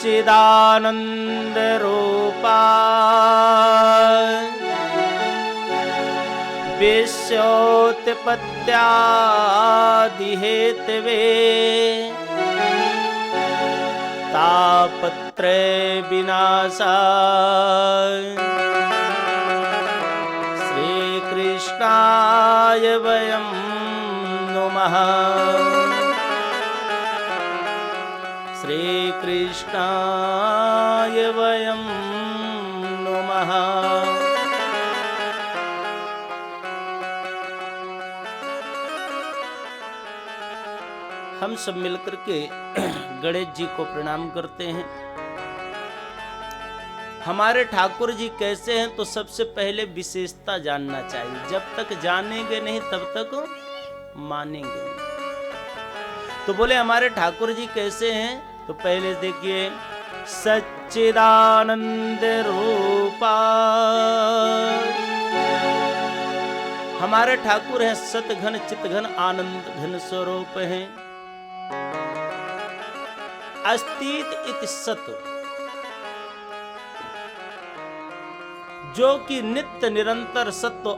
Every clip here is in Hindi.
सच्चिदानंद रूपा विश्वोत्पत्त्यादिहेतवे तापत्रय विनाशाय श्री कृष्णाय वयं नुमः श्री कृष्णाय वयं नुमः। हम सब मिलकर के गणेश जी को प्रणाम करते हैं। हमारे ठाकुर जी कैसे हैं तो सबसे पहले विशेषता जानना चाहिए। जब तक जानेंगे नहीं तब तक मानेंगे नहीं। तो बोले हमारे ठाकुर जी कैसे हैं तो पहले देखिए सच्चिदानंद रूपा। हमारे ठाकुर हैं सतघन चितघन आनंद घन स्वरूप हैं। अस्तित इति सत, जो कि नित्य निरंतर सत्व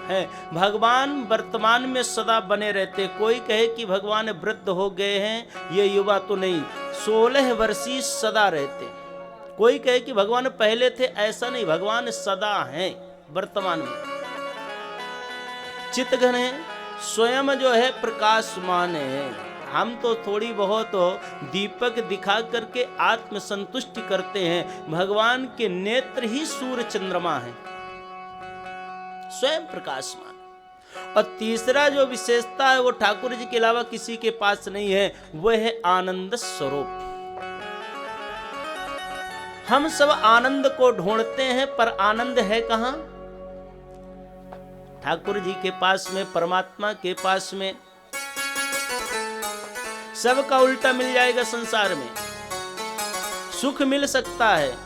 है। भगवान वर्तमान में सदा बने रहते। कोई कहे कि भगवान वृद्ध हो गए हैं, ये युवा तो नहीं, 16 वर्षीय सदा रहते। कोई कहे कि भगवान पहले थे, ऐसा नहीं, भगवान सदा हैं वर्तमान में। चितघन है, स्वयं जो है प्रकाशमान है। हम तो थोड़ी बहुत दीपक दिखा करके आत्म संतुष्टि करते हैं। भगवान के नेत्र ही सूर्य चंद्रमा है, स्वयं प्रकाशमान। और तीसरा जो विशेषता है वो ठाकुर जी के अलावा किसी के पास नहीं है, वह है आनंद स्वरूप। हम सब आनंद को ढूंढते हैं पर आनंद है कहां? ठाकुर जी के पास में, परमात्मा के पास में। सबका उल्टा मिल जाएगा संसार में। सुख मिल सकता है,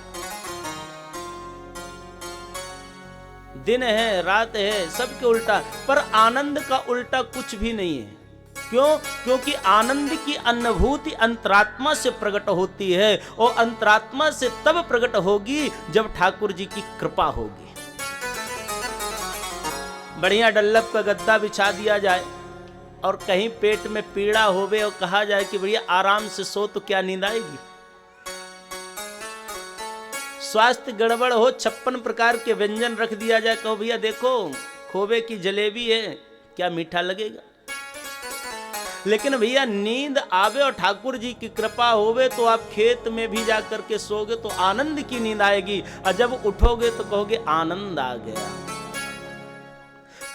दिन है रात है, सबके उल्टा, पर आनंद का उल्टा कुछ भी नहीं है। क्यों? क्योंकि आनंद की अनुभूति अंतरात्मा से प्रकट होती है और अंतरात्मा से तब प्रकट होगी जब ठाकुर जी की कृपा होगी। बढ़िया डल्लभ का गद्दा बिछा दिया जाए और कहीं पेट में पीड़ा होवे और कहा जाए कि भैया आराम से सो, तो क्या नींद आएगी? स्वास्थ्य गड़बड़ हो, 56 प्रकार के व्यंजन रख दिया जाए, कहो भैया देखो खोवे की जलेबी है, क्या मीठा लगेगा? लेकिन भैया नींद आवे और ठाकुर जी की कृपा होवे तो आप खेत में भी जा करके सोगे तो आनंद की नींद आएगी, और जब उठोगे तो कहोगे आनंद आ गया।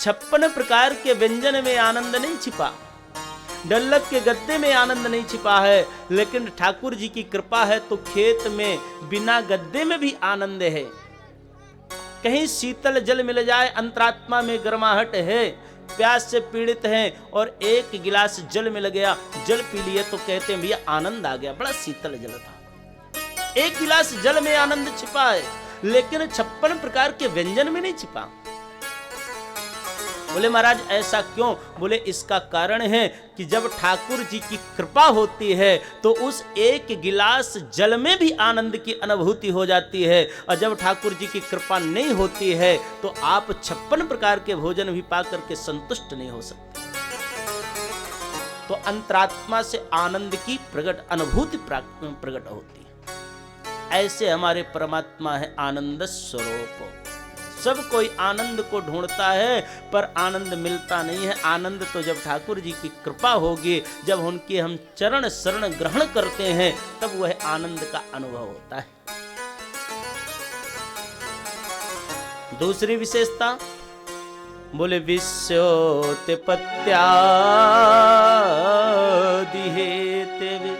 56 प्रकार के व्यंजन में आनंद नहीं छिपा, डल्लभ के गद्दे में आनंद नहीं छिपा है, लेकिन ठाकुर जी की कृपा है तो खेत में बिना गद्दे में भी आनंद है। कहीं शीतल जल मिल जाए, अंतरात्मा में गर्माहट है, प्यास से पीड़ित हैं और एक गिलास जल मिल गया, जल पी लिए तो कहते हैं भैया आनंद आ गया, बड़ा शीतल जल था। एक गिलास जल में आनंद छिपा है, लेकिन 56 प्रकार के व्यंजन में नहीं छिपा। बोले महाराज ऐसा क्यों? बोले इसका कारण है कि जब ठाकुर जी की कृपा होती है तो उस एक गिलास जल में भी आनंद की अनुभूति हो जाती है, और जब ठाकुर जी की कृपा नहीं होती है तो आप 56 प्रकार के भोजन भी पा करके संतुष्ट नहीं हो सकते। तो अंतरात्मा से आनंद की प्रकट अनुभूति प्रकट होती है। ऐसे हमारे परमात्मा है आनंद स्वरूप। सब कोई आनंद को ढूंढता है पर आनंद मिलता नहीं है। आनंद तो जब ठाकुर जी की कृपा होगी, जब उनके हम चरण शरण ग्रहण करते हैं, तब वह आनंद का अनुभव होता है। दूसरी विशेषता बोले विश्वोत्पत्त्यादिहेतवे,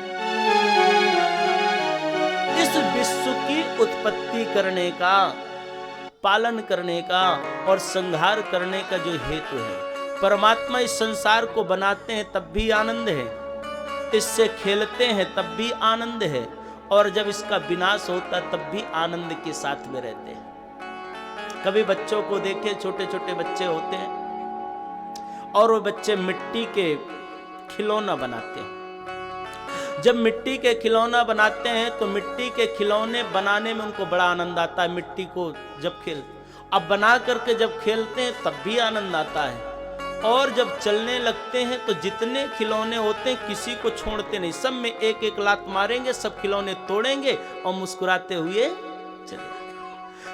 इस विश्व की उत्पत्ति करने का, पालन करने का और संहार करने का जो हेतु है। परमात्मा इस संसार को बनाते हैं तब भी आनंद है, इससे खेलते हैं तब भी आनंद है, और जब इसका विनाश होता तब भी आनंद के साथ में रहते हैं। कभी बच्चों को देखे, छोटे छोटे बच्चे होते हैं और वो बच्चे मिट्टी के खिलौना बनाते हैं। जब मिट्टी के खिलौना बनाते हैं तो मिट्टी के खिलौने बनाने में उनको बड़ा आनंद आता है। मिट्टी को जब अब बना करके जब खेलते हैं तब भी आनंद आता है, और जब चलने लगते हैं तो जितने खिलौने होते हैं किसी को छोड़ते नहीं, सब में एक एक लात मारेंगे, सब खिलौने तोड़ेंगे और मुस्कुराते हुए चले।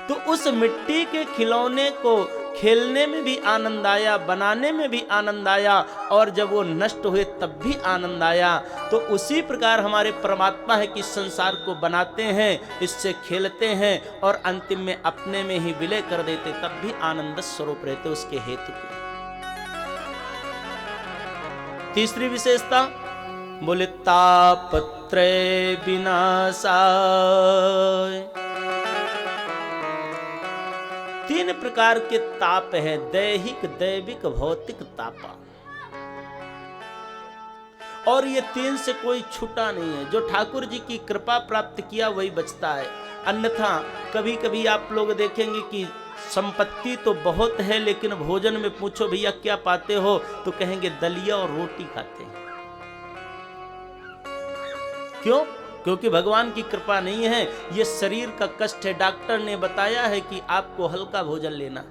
तो उस मिट्टी के खिलौने को खेलने में भी आनंद आया, बनाने में भी आनंद आया, और जब वो नष्ट हुए तब भी आनंद आया। तो उसी प्रकार हमारे परमात्मा है कि संसार को बनाते हैं, इससे खेलते हैं और अंतिम में अपने में ही विलय कर देते, तब भी आनंद स्वरूप रहते उसके हेतु के। तीसरी विशेषता बोले तापत्रय विनाशाय। तीन प्रकार के ताप है, दैहिक, दैविक, भौतिक तापा, और ये तीन से कोई छूटा नहीं है। जो ठाकुर जी की कृपा प्राप्त किया वही बचता है, अन्यथा कभी कभी आप लोग देखेंगे कि संपत्ति तो बहुत है लेकिन भोजन में पूछो भैया क्या पाते हो, तो कहेंगे दलिया और रोटी खाते हैं। क्यों? क्योंकि भगवान की कृपा नहीं है, ये शरीर का कष्ट है। डॉक्टर ने बताया है कि आपको हल्का भोजन लेना।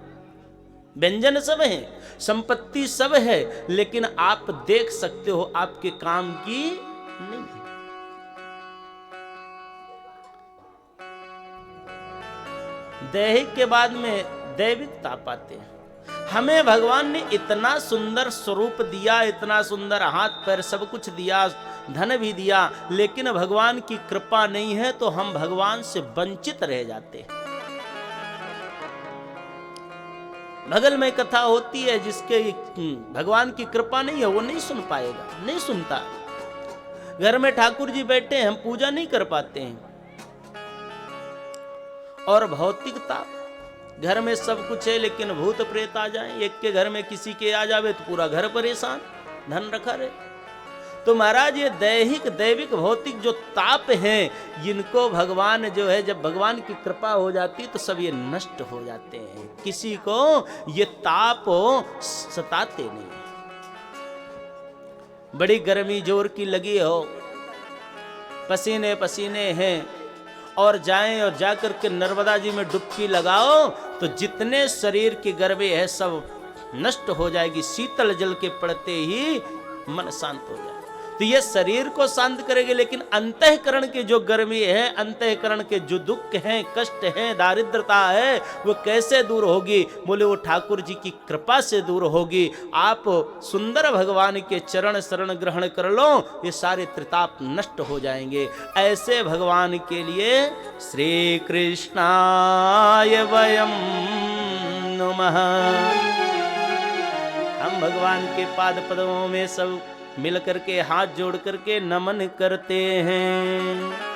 व्यंजन सब है, संपत्ति सब है, लेकिन आप देख सकते हो आपके काम की नहीं है। दैहिक के बाद में दैविक ताप आते हैं। हमें भगवान ने इतना सुंदर स्वरूप दिया, इतना सुंदर हाथ पैर सब कुछ दिया, धन भी दिया, लेकिन भगवान की कृपा नहीं है तो हम भगवान से वंचित रह जाते हैं। बगल में कथा होती है, जिसके भगवान की कृपा नहीं है वो नहीं सुन पाएगा, नहीं सुनता। घर में ठाकुर जी बैठे हैं, हम पूजा नहीं कर पाते हैं। और भौतिकता, घर में सब कुछ है लेकिन भूत प्रेत आ जाए, एक के घर में किसी के आ जावे तो पूरा घर परेशान, धन रखा रहे। तो महाराज ये दैहिक, दैविक, भौतिक जो ताप हैं, जिनको भगवान जो है, जब भगवान की कृपा हो जाती तो सब ये नष्ट हो जाते हैं। किसी को ये ताप सताते नहीं। बड़ी गर्मी जोर की लगी हो, पसीने पसीने हैं, और जाएं और जाकर के नर्मदा जी में डुबकी लगाओ तो जितने शरीर की गर्मी है सब नष्ट हो जाएगी। शीतल जल के पड़ते ही मन शांत हो जाए। तो ये शरीर को शांत करेगी, लेकिन अंतःकरण की जो गर्मी है, अंतःकरण के जो दुख हैं, कष्ट हैं, दारिद्रता है, वो कैसे दूर होगी? बोले वो ठाकुर जी की कृपा से दूर होगी। आप सुंदर भगवान के चरण शरण ग्रहण कर लो, ये सारे त्रिताप नष्ट हो जाएंगे। ऐसे भगवान के लिए श्री कृष्णाय वयम नमः। हम भगवान के पाद पद्मों में सब मिल करके हाथ जोड़ करके नमन करते हैं।